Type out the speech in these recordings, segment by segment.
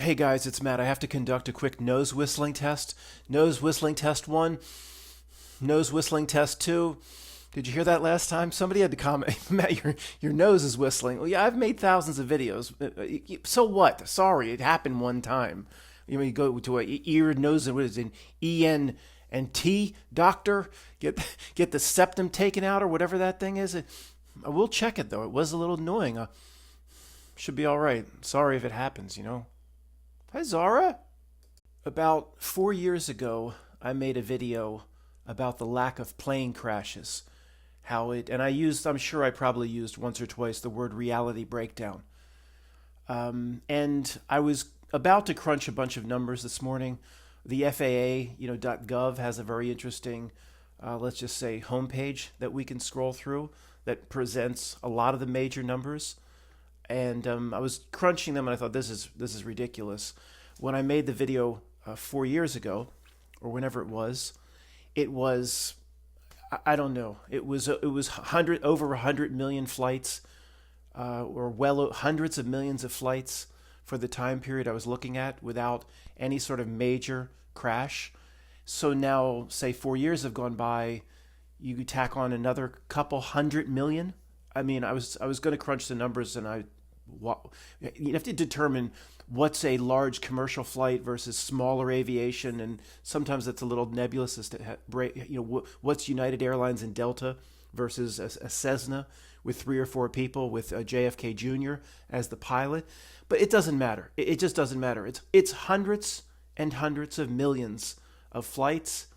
Hey guys, it's Matt. I have to conduct a quick nose whistling test. Nose whistling test one, nose whistling test two. Did you hear that last time? Somebody had to comment, Matt, your nose is whistling. Well, yeah, I've made thousands of videos. So what? Sorry, it happened one time. You go to a ear, nose, and what is it, an EN and T doctor, get the septum taken out or whatever that thing is. I will check it though. It was a little annoying. Should be all right. Sorry if it happens. Hi, Zara. About 4 years ago, I made a video about the lack of plane crashes. And I'm sure I probably used once or twice the word reality breakdown. And I was about to crunch a bunch of numbers this morning. The FAA, .gov has a very interesting, let's just say, homepage that we can scroll through that presents a lot of the major numbers. And I was crunching them, and I thought this is ridiculous. When I made the video 4 years ago, or whenever it was I don't know. It was over 100 million flights, or hundreds of millions of flights for the time period I was looking at without any sort of major crash. So now, say 4 years have gone by, you tack on another couple 100 million. I mean, I was going to crunch the numbers, and you have to determine what's a large commercial flight versus smaller aviation, and sometimes it's a little nebulous as to what's United Airlines and Delta versus a Cessna with 3 or 4 people with a JFK Jr. as the pilot. But it doesn't matter. It just doesn't matter. It's hundreds and hundreds of millions of flights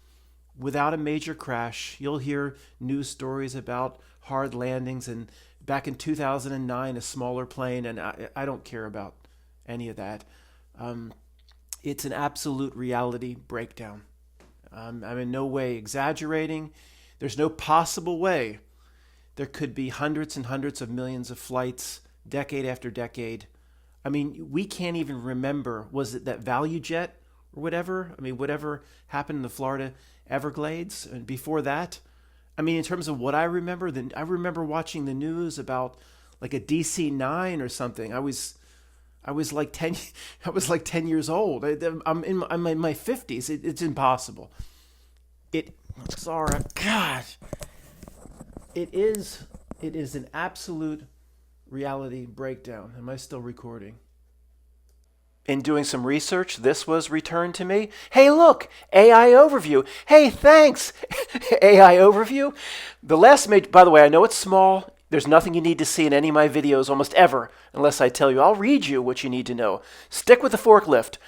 without a major crash. You'll hear news stories about hard landings, and back in 2009, a smaller plane, and I don't care about any of that. It's an absolute reality breakdown. I'm in no way exaggerating. There's no possible way there could be hundreds and hundreds of millions of flights decade after decade. I mean, we can't even remember, was it that value jet or whatever? I mean, whatever happened in the Florida Everglades? And before that, I mean, in terms of what I remember, then I remember watching the news about like a DC-9 or something. I was like 10. I was like 10 years old. I'm in my 50s. It's impossible. Sorry, God. It is an absolute reality breakdown. Am I still recording? In doing some research, this was returned to me. Hey, look, AI overview. Hey, thanks, AI overview. By the way, I know it's small. There's nothing you need to see in any of my videos almost ever, unless I tell you. I'll read you what you need to know. Stick with the forklift.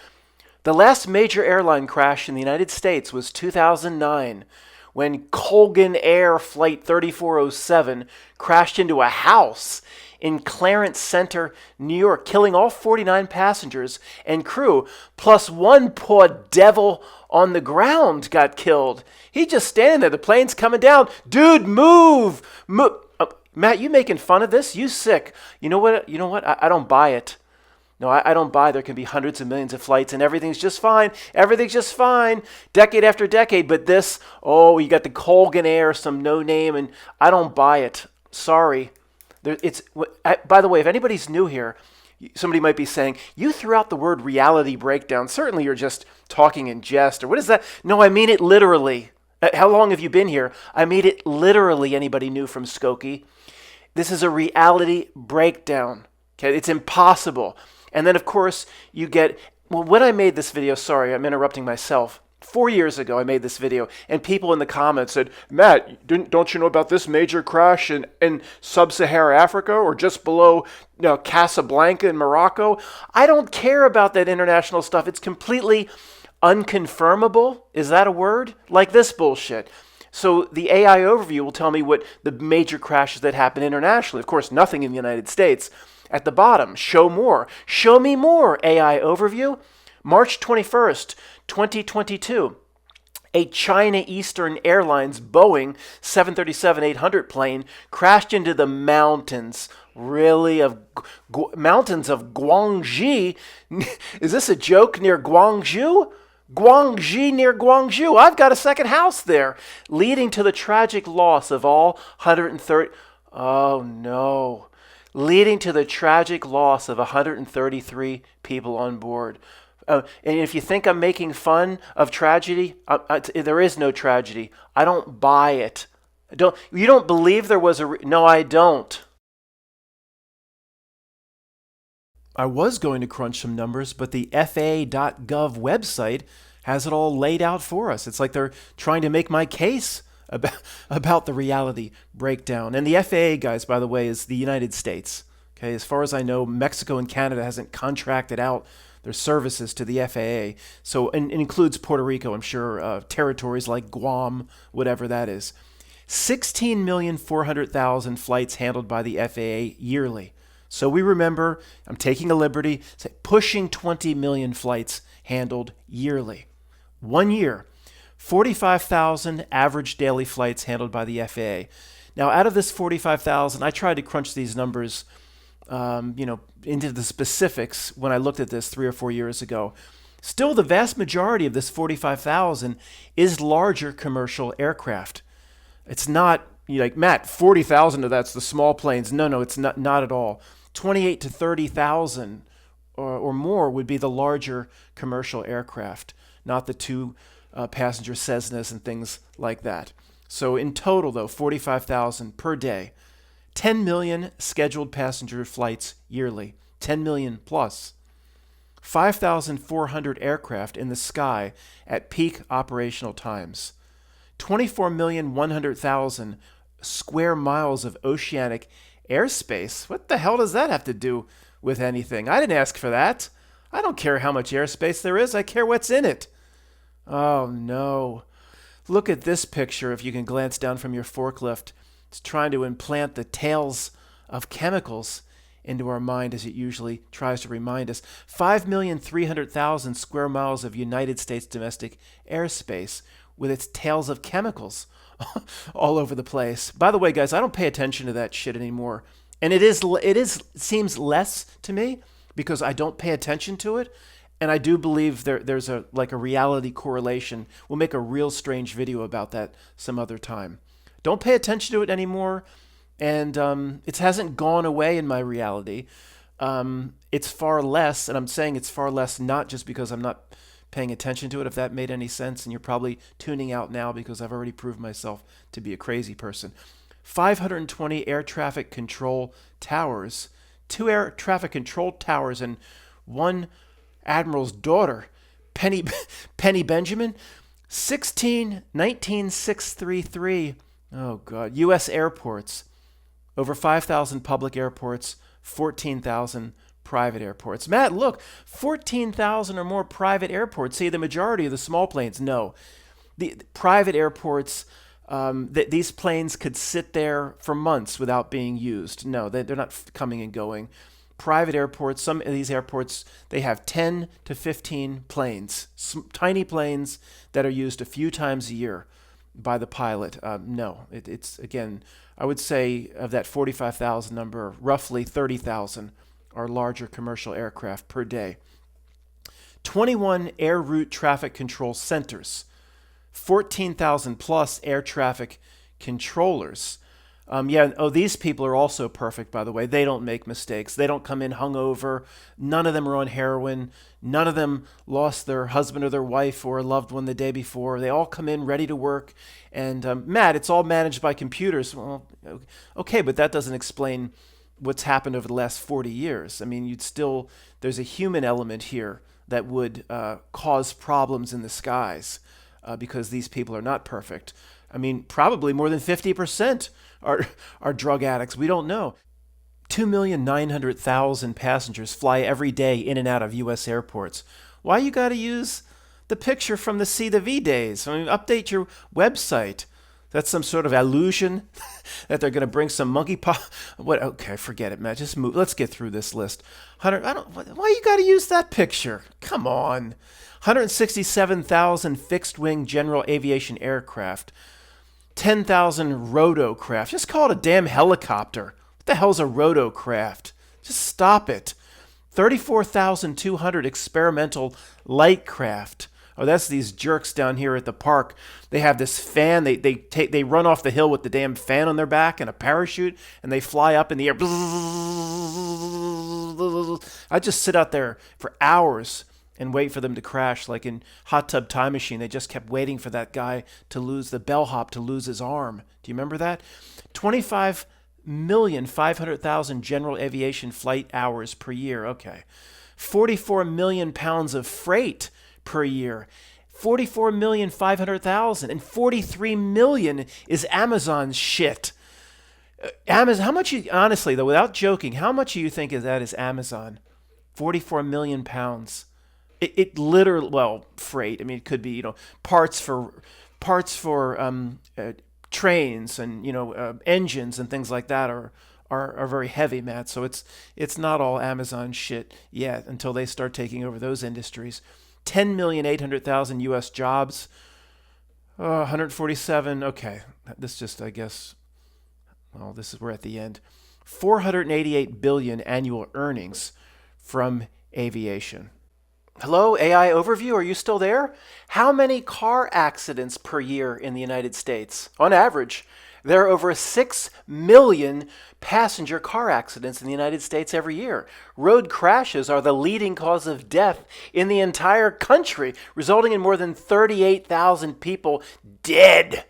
The last major airline crash in the United States was 2009, when Colgan Air Flight 3407 crashed into a house in Clarence Center, New York, killing all 49 passengers and crew, plus one poor devil on the ground got killed. He just standing there. The plane's coming down. Dude, move! Matt, you making fun of this? You sick. You know what? I don't buy it. No, I don't buy there can be hundreds of millions of flights and everything's just fine. Everything's just fine. Decade after decade. But this, you got the Colgan Air, some no name, and I don't buy it. Sorry. By the way, if anybody's new here, somebody might be saying, you threw out the word reality breakdown. Certainly you're just talking in jest. Or what is that? No, I mean it literally. How long have you been here? I mean it literally, anybody new from Skokie. This is a reality breakdown. Okay, it's impossible. And then, of course, you get, when I made this video, sorry, I'm interrupting myself. 4 years ago, I made this video, and people in the comments said, Matt, don't you know about this major crash in sub-Saharan Africa or just below Casablanca in Morocco? I don't care about that international stuff. It's completely unconfirmable. Is that a word? Like this bullshit. So the AI overview will tell me what the major crashes that happen internationally. Of course, nothing in the United States. At the bottom, show more. Show me more, AI overview. March 21st, 2022. A China Eastern Airlines Boeing 737-800 plane crashed into the mountains, mountains of Guangxi. Is this a joke near Guangzhou? Guangxi near Guangzhou. I've got a second house there, leading to the tragic loss of all 130. Oh no. leading to the tragic loss of 133 people on board. And if you think I'm making fun of tragedy, there is no tragedy. I don't buy it. You don't believe there was no, I don't. I was going to crunch some numbers, but the FAA.gov website has it all laid out for us. It's like they're trying to make my case about the reality breakdown. And the FAA, guys, by the way, is the United States. Okay, as far as I know, Mexico and Canada hasn't contracted out their services to the FAA. So and it includes Puerto Rico, I'm sure, territories like Guam, whatever that is. 16,400,000 flights handled by the FAA yearly. So we remember, I'm taking a liberty, pushing 20 million flights handled yearly. 1 year, 45,000 average daily flights handled by the FAA. Now, out of this 45,000, I tried to crunch these numbers, into the specifics when I looked at this 3 or 4 years ago. Still, the vast majority of this 45,000 is larger commercial aircraft. It's not like, Matt, 40,000 of that's the small planes. No, it's not at all. 28 to 30,000 or more would be the larger commercial aircraft, not the two passenger Cessnas and things like that. So in total, though, 45,000 per day. 10 million scheduled passenger flights yearly. 10 million plus. 5,400 aircraft in the sky at peak operational times. 24,100,000 square miles of oceanic airspace. What the hell does that have to do with anything? I didn't ask for that. I don't care how much airspace there is. I care what's in it. Oh, no. Look at this picture if you can glance down from your forklift. It's trying to implant the tales of chemicals into our mind as it usually tries to remind us. 5,300,000 square miles of United States domestic airspace with its tales of chemicals all over the place. By the way, guys, I don't pay attention to that shit anymore. And it seems less to me because I don't pay attention to it. And I do believe there's a reality correlation. We'll make a real strange video about that some other time. Don't pay attention to it anymore. And it hasn't gone away in my reality. It's far less, and I'm saying it's far less not just because I'm not paying attention to it, if that made any sense, and you're probably tuning out now because I've already proved myself to be a crazy person. 520 air traffic control towers, 2 air traffic control towers, and 1 admiral's daughter, Penny Benjamin. 19,633, oh God, U.S. airports. Over 5,000 public airports, 14,000 private airports. Matt, look, 14,000 or more private airports. See, the majority of the small planes, no. The private airports, these planes could sit there for months without being used. No, they're not coming and going. Private airports, some of these airports, they have 10 to 15 planes, tiny planes that are used a few times a year by the pilot. No, it's, again, I would say of that 45,000 number, roughly 30,000 are larger commercial aircraft per day. 21 air route traffic control centers, 14,000 plus air traffic controllers. These people are also perfect, by the way. They don't make mistakes. They don't come in hungover. None of them are on heroin. None of them lost their husband or their wife or a loved one the day before. They all come in ready to work. And Matt, it's all managed by computers. Well, okay, but that doesn't explain what's happened over the last 40 years. I mean, there's a human element here that would cause problems in the skies because these people are not perfect. I mean, probably more than 50% are drug addicts. We don't know. 2,900,000 passengers fly every day in and out of U.S. airports. Why you got to use the picture from the C to V days? I mean, update your website. That's some sort of illusion that they're going to bring some monkeypox. What? Okay, forget it, Matt. Just move. Let's get through this list. Why you got to use that picture? Come on. 167,000 fixed-wing general aviation aircraft. 10,000 rotocraft. Just call it a damn helicopter. What the hell's a rotocraft? Just stop it. 34,200 experimental light craft. Oh, that's these jerks down here at the park. They have this fan. They run off the hill with the damn fan on their back and a parachute, and they fly up in the air. I just sit out there for hours and wait for them to crash, like in Hot Tub Time Machine. They just kept waiting for that guy to lose the bellhop to lose his arm. Do you remember that? 25,500,000 general aviation flight hours per year. Okay. 44 million pounds of freight per year. 44,500,000 and 43 million is Amazon's shit. Amazon, how much, honestly though, without joking, how much do you think is that is Amazon? 44 million pounds. It literally, well, freight. I mean, it could be, parts for trains and, engines and things like that are very heavy, Matt. So it's not all Amazon shit yet until they start taking over those industries. 10,800,000 U.S. jobs. 147. Okay, this just, I guess, well, we're at the end. 488 billion annual earnings from aviation. Hello, AI Overview, are you still there? How many car accidents per year in the United States? On average, there are over 6 million passenger car accidents in the United States every year. Road crashes are the leading cause of death in the entire country, resulting in more than 38,000 people dead.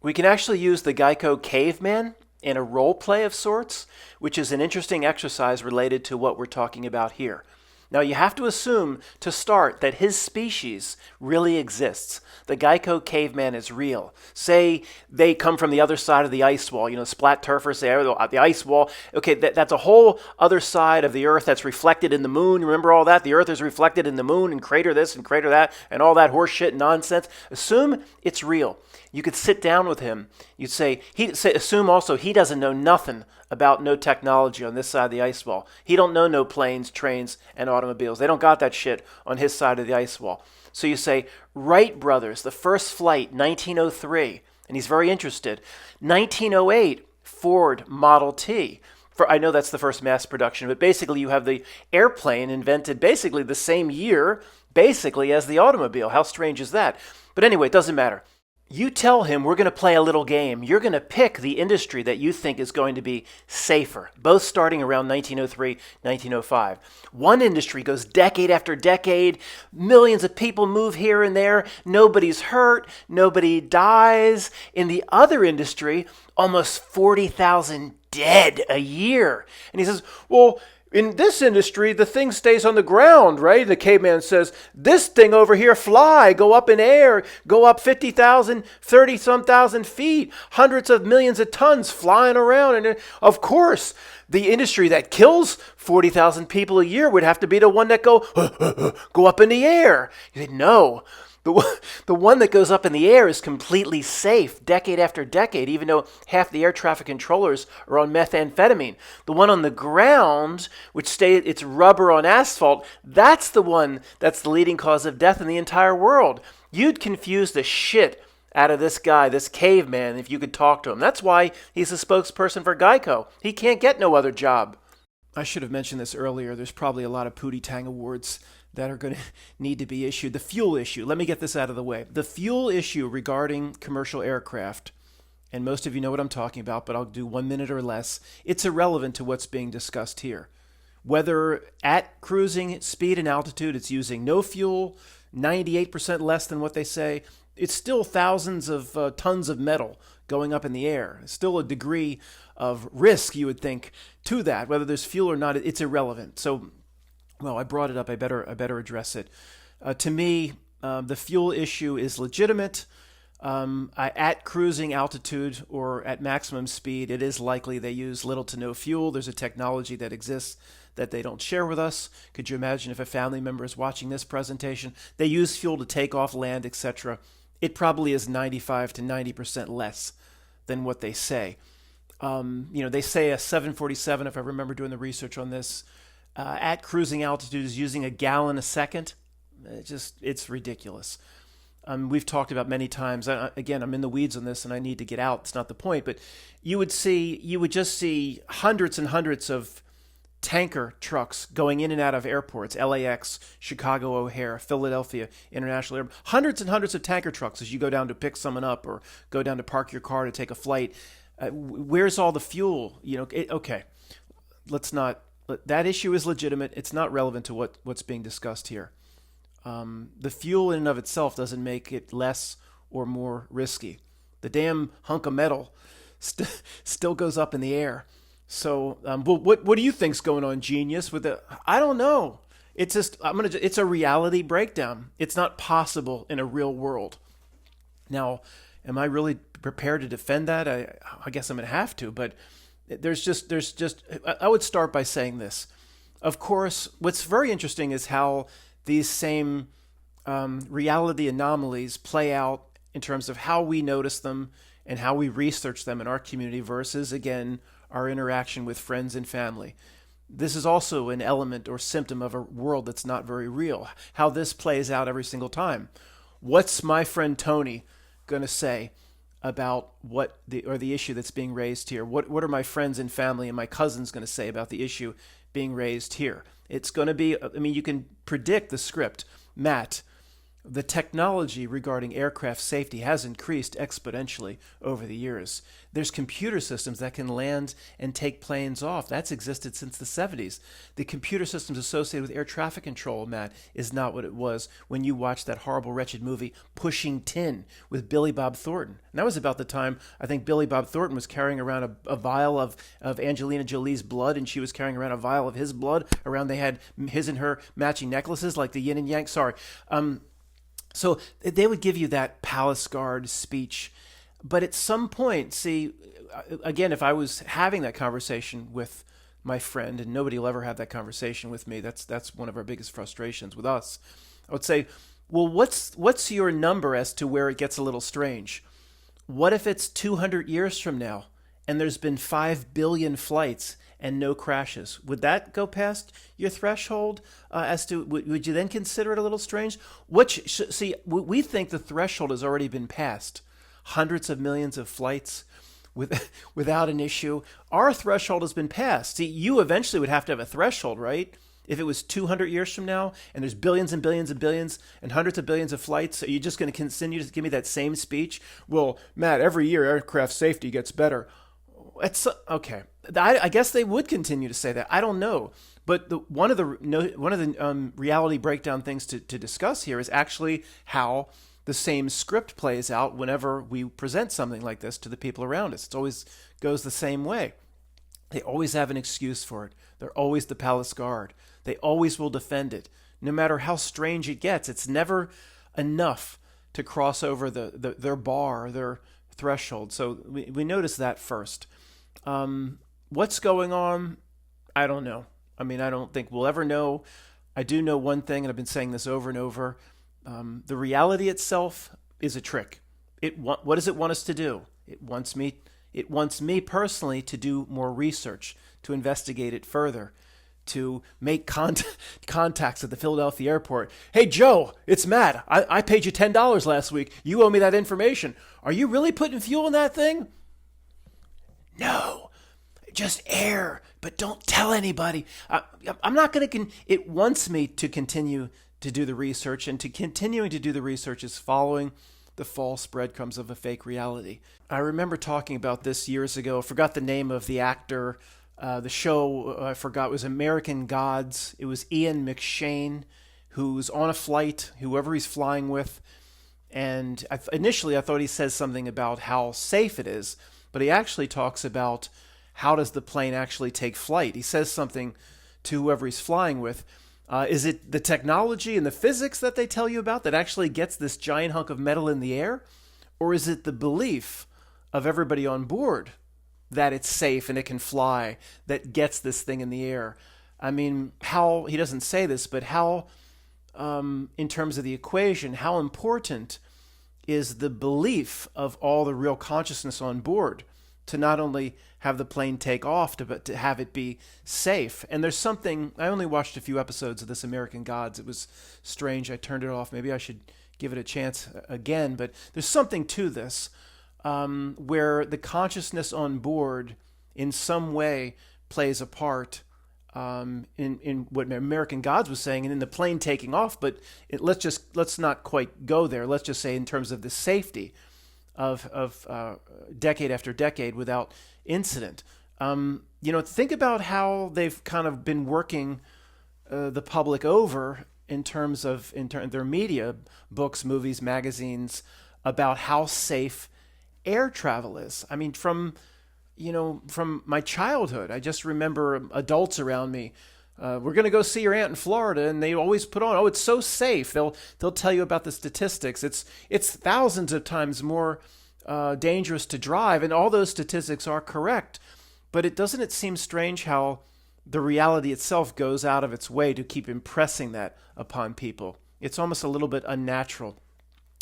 We can actually use the Geico caveman in a role play of sorts, which is an interesting exercise related to what we're talking about here. Now, you have to assume to start that his species really exists. The Geico caveman is real. Say they come from the other side of the ice wall, splat turfers, the ice wall. Okay, that's a whole other side of the Earth that's reflected in the moon. Remember all that? The Earth is reflected in the moon and crater this and crater that and all that horseshit nonsense. Assume it's real. You could sit down with him. You'd assume also he doesn't know nothing about no technology on this side of the ice wall. He don't know no planes, trains, and automobiles. They don't got that shit on his side of the ice wall. So you say, Wright brothers, the first flight, 1903, and he's very interested. 1908, Ford Model T. I know that's the first mass production, but basically you have the airplane invented basically the same year, basically, as the automobile. How strange is that? But anyway, it doesn't matter. You tell him we're going to play a little game. You're going to pick the industry that you think is going to be safer, both starting around 1903, 1905. One industry goes decade after decade. Millions of people move here and there. Nobody's hurt. Nobody dies. In the other industry, almost 40,000 dead a year. And he says, well, in this industry, the thing stays on the ground, right? The caveman says, this thing over here fly, go up in air, go up 50,000, 30-some thousand feet, hundreds of millions of tons flying around. And of course, the industry that kills 40,000 people a year would have to be the one that go up in the air. You say, no. The one that goes up in the air is completely safe decade after decade, even though half the air traffic controllers are on methamphetamine. The one on the ground, it's rubber on asphalt, that's the one that's the leading cause of death in the entire world. You'd confuse the shit out of this guy, this caveman, if you could talk to him. That's why he's a spokesperson for Geico. He can't get no other job. I should have mentioned this earlier. There's probably a lot of Pootie Tang awards that are going to need to be issued. The fuel issue, let me get this out of the way. The fuel issue regarding commercial aircraft, and most of you know what I'm talking about, but I'll do 1 minute or less. It's irrelevant to what's being discussed here. Whether at cruising speed and altitude, it's using no fuel, 98% less than what they say, it's still thousands of tons of metal going up in the air. It's still a degree of risk, you would think, to that. Whether there's fuel or not, it's irrelevant. So, well, I brought it up. I better address it. To me, the fuel issue is legitimate. At cruising altitude or at maximum speed, it is likely they use little to no fuel. There's a technology that exists that they don't share with us. Could you imagine if a family member is watching this presentation? They use fuel to take off, land, etc. It probably is 95 to 90% less than what they say. They say a 747, if I remember doing the research on this, at cruising altitude is using a gallon a second. It's ridiculous. We've talked about many times. Again, I'm in the weeds on this, and I need to get out. It's not the point, but you would just see hundreds and hundreds of tanker trucks going in and out of airports, LAX, Chicago O'Hare, Philadelphia International Airport, hundreds and hundreds of tanker trucks as you go down to pick someone up or go down to park your car to take a flight. Where's all the fuel? Okay, let's not. That issue is legitimate. It's not relevant to what's being discussed here. The fuel in and of itself doesn't make it less or more risky. The damn hunk of metal still goes up in the air. So, what do you think's going on, genius? I don't know. It's just it's a reality breakdown. It's not possible in a real world. Now, am I really prepared to defend that? I guess I'm gonna have to. But there's just I would start by saying this. Of course, what's very interesting is how these same reality anomalies play out in terms of how we notice them and how we research them in our community versus, again, our interaction with friends and family. This is also an element or symptom of a world that's not very real. How this plays out every single time. What's my friend Tony going to say about the issue that's being raised here? What are my friends and family and my cousins going to say about the issue being raised here? It's going to be, you can predict the script. Matt, the technology regarding aircraft safety has increased exponentially over the years. There's computer systems that can land and take planes off. That's existed since the 70s. The computer systems associated with air traffic control, Matt, is not what it was when you watched that horrible, wretched movie, Pushing Tin, with Billy Bob Thornton. And that was about the time, I think, Billy Bob Thornton was carrying around a vial of Angelina Jolie's blood, and she was carrying around a vial of his blood. They had his and her matching necklaces, like the yin and yang. Sorry. So they would give you that palace guard speech. But at some point, see, again, if I was having that conversation with my friend, and nobody will ever have that conversation with me, that's one of our biggest frustrations with us, I would say, well, what's your number as to where it gets a little strange? What if it's 200 years from now, and there's been 5 billion flights and no crashes? Would that go past your threshold? Would you then consider it a little strange? See, we think the threshold has already been passed. Hundreds of millions of flights without an issue. Our threshold has been passed. See, you eventually would have to have a threshold, right? If it was 200 years from now and there's billions and billions and billions and hundreds of billions of flights, are you just going to continue to give me that same speech? Well, Matt, every year aircraft safety gets better. It's okay. I guess they would continue to say that. I don't know. But one of the reality breakdown things to discuss here is actually how the same script plays out whenever we present something like this to the people around us. It always goes the same way. They always have an excuse for it. They're always the palace guard. They always will defend it. No matter how strange it gets, it's never enough to cross over their bar, their threshold. So we notice that first. What's going on? I don't know. I don't think we'll ever know. I do know one thing, and I've been saying this over and over. The reality itself is a trick. What does it want us to do? It wants me personally to do more research, to investigate it further, to make contacts at the Philadelphia airport. Hey, Joe, it's Matt. I paid you $10 last week. You owe me that information. Are you really putting fuel in that thing? No, just air, but don't tell anybody. I'm not going to. It wants me to continue to do the research, and to continuing to do the research is following the false breadcrumbs of a fake reality. I remember talking about this years ago. I forgot the name of the actor. The show, I forgot, was American Gods. It was Ian McShane, who's on a flight, whoever he's flying with. And initially I thought he says something about how safe it is, but he actually talks about how does the plane actually take flight. He says something to whoever he's flying with. Is it the technology and the physics that they tell you about that actually gets this giant hunk of metal in the air? Or is it the belief of everybody on board that it's safe and it can fly that gets this thing in the air? How, he doesn't say this, but how, in terms of the equation, how important is the belief of all the real consciousness on board to not only have the plane take off, but to have it be safe? And there's something, I only watched a few episodes of this American Gods. It was strange. I turned it off. Maybe I should give it a chance again. But there's something to this where the consciousness on board in some way plays a part in what American Gods was saying, and in the plane taking off. But let's not quite go there. Let's just say in terms of the safety of decade after decade without incident. Think about how they've kind of been working the public over in terms of their media, books, movies, magazines, about how safe air travel is. I mean, from my childhood, I just remember adults around me. We're going to go see your aunt in Florida, and they always put on, "Oh, it's so safe." They'll tell you about the statistics. It's thousands of times more dangerous to drive, and all those statistics are correct. But it seem strange how the reality itself goes out of its way to keep impressing that upon people. It's almost a little bit unnatural.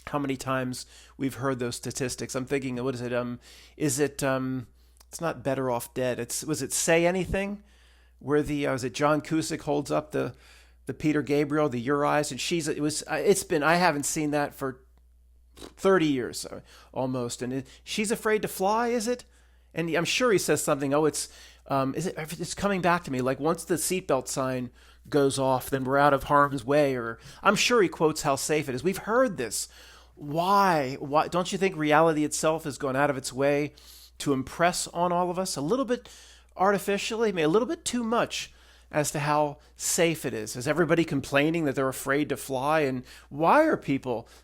How many times we've heard those statistics? I'm thinking, what is it? Is it? It's not Better Off Dead. Was it Say Anything, where was it John Cusack holds up the Peter Gabriel, the Your Eyes, and I haven't seen that for 30 years almost, and she's afraid to fly, is it? And I'm sure he says something. Oh, it's coming back to me. Like once the seatbelt sign goes off, then we're out of harm's way. Or I'm sure he quotes how safe it is. We've heard this. Why? Don't you think reality itself has gone out of its way to impress on all of us a little bit artificially, maybe a little bit too much, as to how safe it is? Is everybody complaining that they're afraid to fly? And why are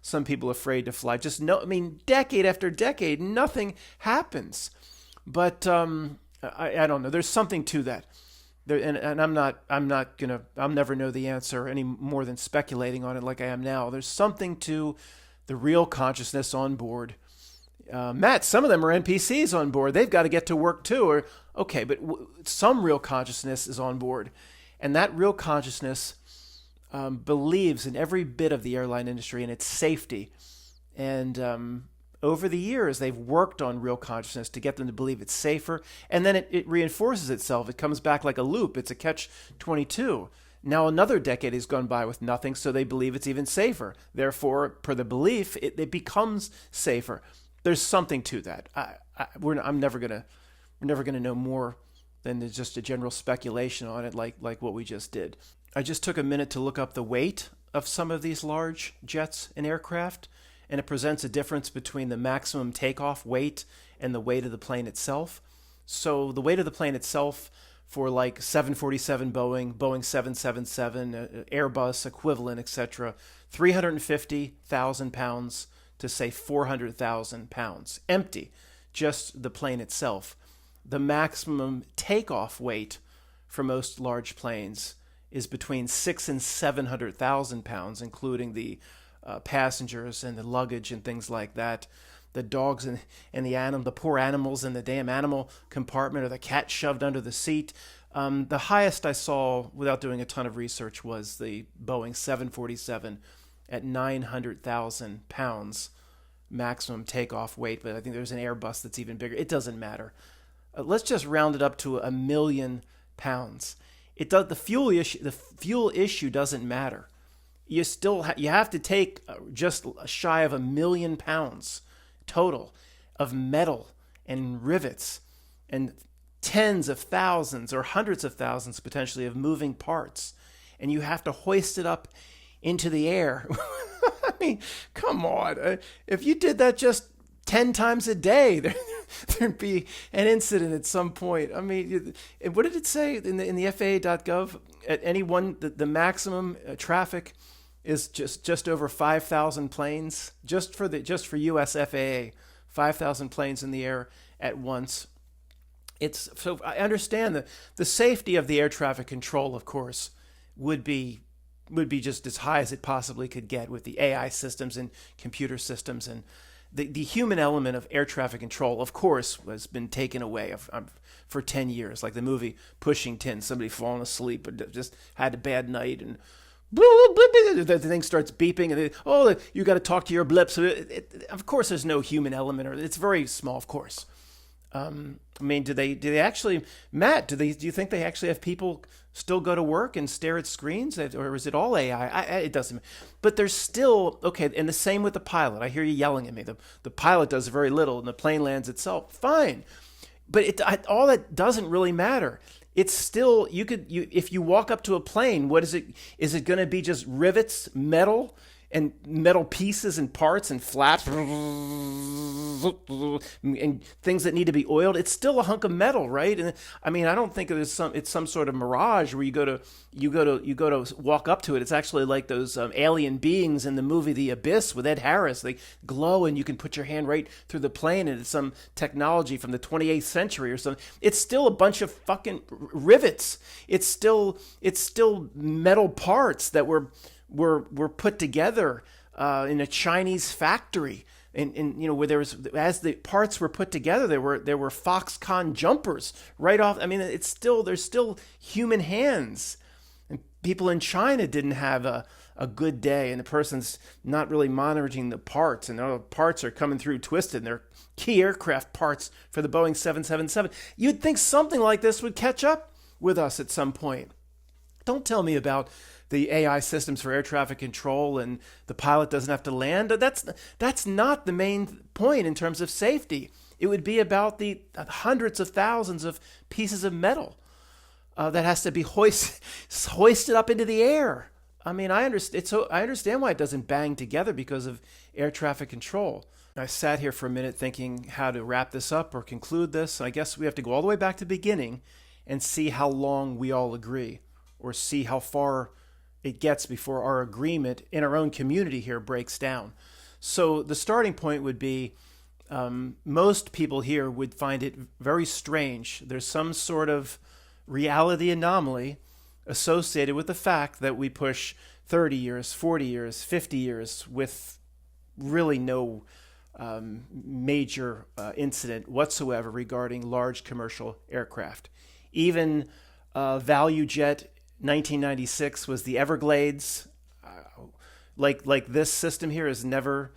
some people afraid to fly? Decade after decade, nothing happens. But I don't know. There's something to that. And I'll never know the answer any more than speculating on it like I am now. There's something to the real consciousness on board. Matt, some of them are NPCs on board. They've got to get to work too. But some real consciousness is on board. And that real consciousness believes in every bit of the airline industry and its safety. And over the years, they've worked on real consciousness to get them to believe it's safer. And then it reinforces itself. It comes back like a loop. It's a catch-22. Now another decade has gone by with nothing, so they believe it's even safer. Therefore, per the belief, it becomes safer. There's something to that. We're never gonna know more than just a general speculation on it, like what we just did. I just took a minute to look up the weight of some of these large jets and aircraft, and it presents a difference between the maximum takeoff weight and the weight of the plane itself. So the weight of the plane itself for like 747 Boeing 777, Airbus equivalent, etc., 350,000 pounds to say 400,000 pounds. Empty, just the plane itself. The maximum takeoff weight for most large planes is between 600,000 and 700,000 pounds, including the passengers and the luggage and things like that. The dogs and the poor animals in the damn animal compartment, or the cat shoved under the seat. The highest I saw, without doing a ton of research, was the Boeing 747 at 900,000 pounds maximum takeoff weight. But I think there's an Airbus that's even bigger. It doesn't matter. Let's just round it up to 1 million pounds. The fuel issue doesn't matter. You have to take just shy of 1 million pounds total of metal and rivets and tens of thousands or hundreds of thousands potentially of moving parts, and you have to hoist it up into the air. I mean, come on. If you did that just 10 times a day, there'd be an incident at some point. I mean, what did it say in the FAA.gov? At any one, the maximum traffic is just over 5,000 planes, just for US FAA, 5,000 planes in the air at once. So I understand the safety of the air traffic control, of course, would be just as high as it possibly could get with the AI systems and computer systems, and the human element of air traffic control, of course, has been taken away for 10 years, like the movie Pushing Tin. Somebody falling asleep or just had a bad night, and the thing starts beeping, and you got to talk to your blips. Of course, there's no human element, or it's very small, of course. I mean, do they actually, Matt? Do you think they actually have people still go to work and stare at screens, or is it all AI? It doesn't. But there's still and the same with the pilot. I hear you yelling at me. The pilot does very little, and the plane lands itself. Fine, but all that doesn't really matter. it's still, you if you walk up to a plane, what is it? Is it going to be just rivets, metal, and metal pieces and parts and flaps and things that need to be oiled? It's still a hunk of metal, right? And I mean, I don't think it's some sort of mirage where you go to walk up to it. It's actually like those alien beings in the movie The Abyss with Ed Harris. They glow and you can put your hand right through the plane, and it's some technology from the 28th century or something. It's still a bunch of fucking rivets. It's still metal parts that were put together in a Chinese factory. And where there was, as the parts were put together, there were Foxconn jumpers right off. I mean, there's still human hands, and people in China didn't have a good day, and the person's not really monitoring the parts, and all the parts are coming through twisted, and they're key aircraft parts for the Boeing 777. You'd think something like this would catch up with us at some point. Don't tell me about the AI systems for air traffic control and the pilot doesn't have to land. That's not the main point in terms of safety. It would be about the hundreds of thousands of pieces of metal that has to be hoisted up into the air. I mean, I understand why it doesn't bang together because of air traffic control. I sat here for a minute thinking how to wrap this up or conclude this. I guess we have to go all the way back to the beginning and see how long we all agree, or see how far it gets before our agreement in our own community here breaks down. So the starting point would be most people here would find it very strange. There's some sort of reality anomaly associated with the fact that we push 30 years, 40 years, 50 years with really no major incident whatsoever regarding large commercial aircraft. Even Value Jet 1996 was the Everglades. Like this system here is never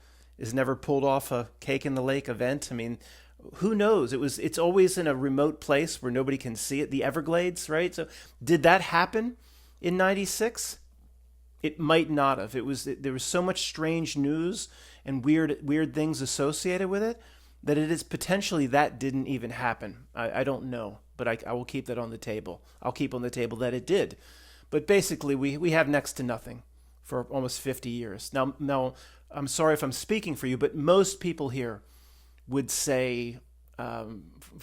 pulled off a cake in the lake event. I mean, who knows? It's always in a remote place where nobody can see it. The Everglades, right? So did that happen in 96? It might not have. There was so much strange news and weird things associated with it that it is potentially that didn't even happen. I don't know, but I will keep that on the table. I'll keep on the table that it did. But basically, we have next to nothing for almost 50 years. Now, I'm sorry if I'm speaking for you, but most people here would say,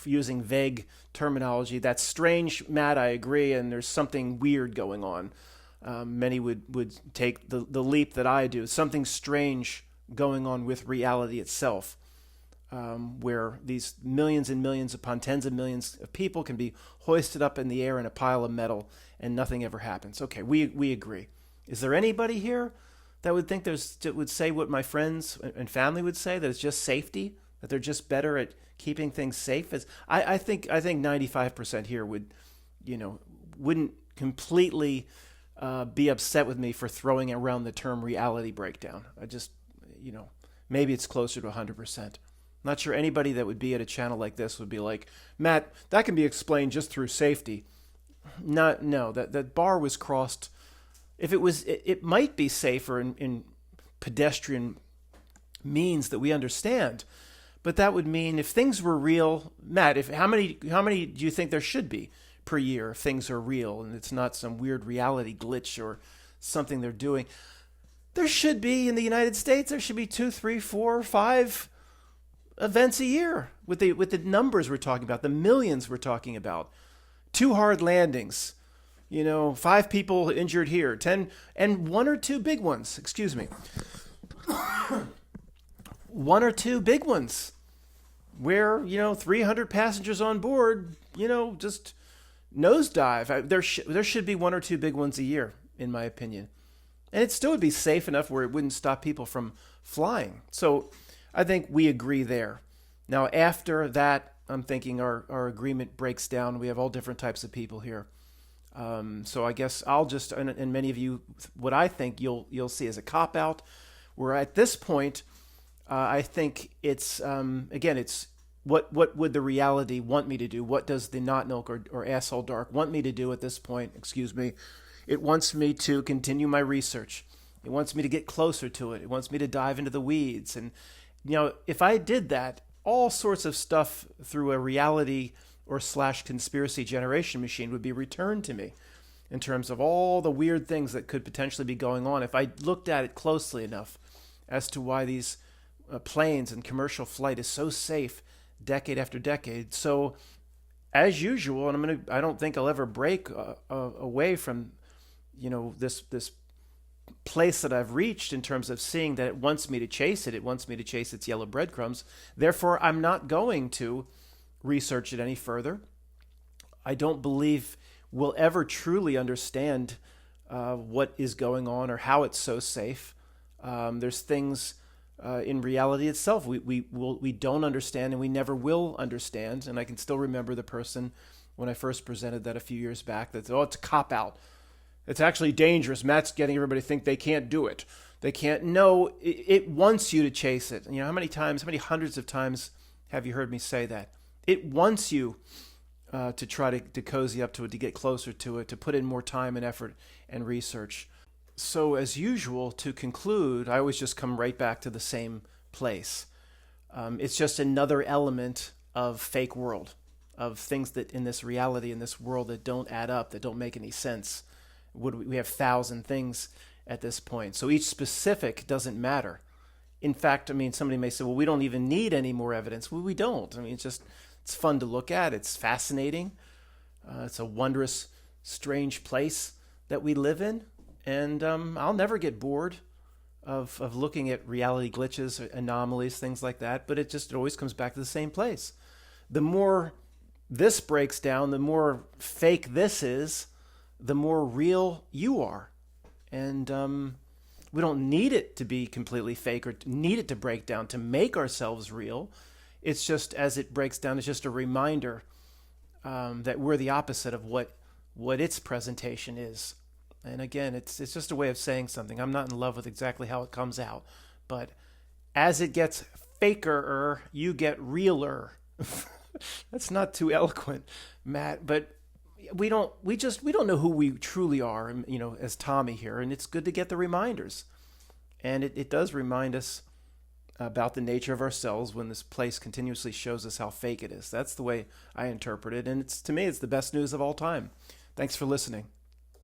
using vague terminology, that's strange, Matt, I agree, and there's something weird going on. Many would take the leap that I do, something strange going on with reality itself. Where these millions and millions upon tens of millions of people can be hoisted up in the air in a pile of metal and nothing ever happens. Okay, we agree. Is there anybody here that would think that would say what my friends and family would say, that it's just safety, that they're just better at keeping things safe? I think 95% here wouldn't completely be upset with me for throwing around the term reality breakdown. I just, maybe it's closer to 100%. Not sure anybody that would be at a channel like this would be like, Matt, that can be explained just through safety. No, that bar was crossed. If it might be safer in pedestrian means that we understand, but that would mean if things were real, Matt, how many do you think there should be per year if things are real and it's not some weird reality glitch or something they're doing? There should be, in the United States, there should be 2, 3, 4, 5 events a year with the numbers we're talking about, the millions we're talking about. 2 hard landings, 5 people injured here, 10, and 1 or 2 big ones. Excuse me. 1 or 2 big ones where 300 passengers on board, just nosedive. There should be 1 or 2 big ones a year, in my opinion, and it still would be safe enough where it wouldn't stop people from flying. So I think we agree there. Now, after that, I'm thinking our agreement breaks down. We have all different types of people here. So I guess I'll just, and many of you, what I think you'll see as a cop-out. Where at this point, I think it's, again, it's what would the reality want me to do? What does the Not Milk or Asshole Dark want me to do at this point? Excuse me. It wants me to continue my research. It wants me to get closer to it. It wants me to dive into the weeds. And if I did that, all sorts of stuff through a reality or slash conspiracy generation machine would be returned to me in terms of all the weird things that could potentially be going on if I looked at it closely enough as to why these planes and commercial flight is so safe decade after decade. So as usual, and I don't think I'll ever break away from, this place that I've reached in terms of seeing that it wants me to chase it. It wants me to chase its yellow breadcrumbs. Therefore, I'm not going to research it any further. I don't believe we'll ever truly understand what is going on or how it's so safe. There's things in reality itself we don't understand, and we never will understand. And I can still remember the person when I first presented that a few years back that said, "Oh, it's a cop out. It's actually dangerous. Matt's getting everybody to think they can't do it. They can't." No, it wants you to chase it. How many hundreds of times have you heard me say that? It wants you to try to cozy up to it, to get closer to it, to put in more time and effort and research. So as usual, to conclude, I always just come right back to the same place. It's just another element of fake world, of things that in this reality, in this world, that don't add up, that don't make any sense. We have 1,000 things at this point. So each specific doesn't matter. In fact, somebody may say, well, we don't even need any more evidence. Well, we don't. It's fun to look at. It's fascinating. It's a wondrous, strange place that we live in. And I'll never get bored of looking at reality glitches, anomalies, things like that. But it always comes back to the same place. The more this breaks down, the more fake this is, the more real you are. And we don't need it to be completely fake or need it to break down to make ourselves real. It's just, as it breaks down, it's just a reminder that we're the opposite of what its presentation is. And again, it's just a way of saying something. I'm not in love with exactly how it comes out, but as it gets faker, you get realer. That's not too eloquent, Matt, but we don't know who we truly are, as Tommy here, and it's good to get the reminders. And it does remind us about the nature of ourselves when this place continuously shows us how fake it is. That's the way I interpret it, and to me, it's the best news of all time. Thanks for listening.